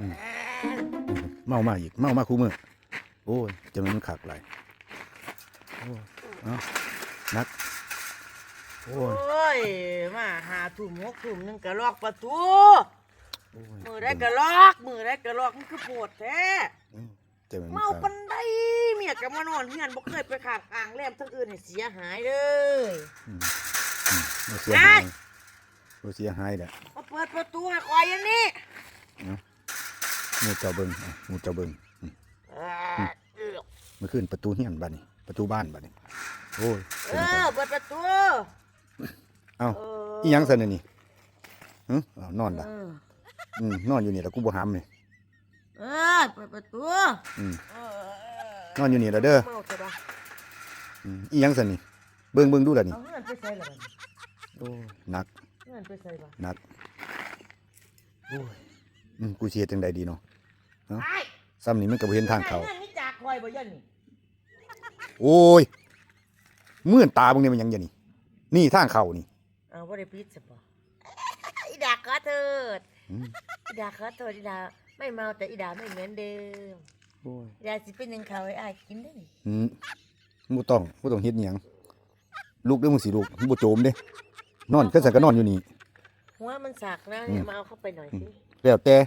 อืมเมามาอีกเมามาคู่มือโอ้ยจะมันขักไหลโอ้ยเอานักโอ้ย ยมา5 ทุ่ม 6 ทุ่มนึงก็ล็อกประตู โอ้ย มือได้ก็ล็อกมือได้ก็ล็อกมันคือโปวดแท้ จะมัน เมา ขั ปั ก นไดเมียก็มานอนเฮือนบ่เคยไปข้างอ่างแลมทั้งอื่นให้เสียหายเลย บ่เสียหายบ่เสียหายแหละ มาเปิดประตูให้คอยอย่างนี้ หมูเจ้าเบิ่งหมูเจ้าเบิ่ง เออ เมื่อคืนประตูเฮียนบัดนี้ประตูบ้านบัดนี้โอ้ย เปิดประตู เอ้า เอ อีหยังซั่นนี่อ้าวนอนล่ะ เออน อนอยู่นี่แล้วกูบ่หามนี่ เปิดประตู อืม เออน อนอยู่นี่แล้วเด้อ เมาใช่ปะ อีหยังซั่นนี่เบิ่งดูล่ะนี่ เอาเงินไปใส่ละบัดนี้ โอ้ยหนัก เงินไปใส่ปะ หนักโอ้ยกูสิเฮ็ดจังไดดีเนาะ ไอ้ ซ้ำนี่มันก็บ่เห็นทางเข้า เงินนี่จากคอยบ่ยันนี่ โอ้ยมื่นตาเบิ่งนี่มันหยังอย่นี่นี่ทางเข้านี่ เอาบ่ได้ปิดซะปะอีดาขอโทษ อืม อีดาขอโทษอีดาไม่เมาแต่อีดาไม่เหมือนเดิม โอ้ย อีดาสิเป็นหนึ่งเขาวให้อายกินได้นี่ บ่ต้องเฮ็ดหยังลูกเด้อมึงสิลูกมึงบ่โจมเด้นอนก็สันก็นอนอยู่นี่ หัวมันสักนะ อืม มาเอาเข้าไปหน่อยสิ แล้วแต่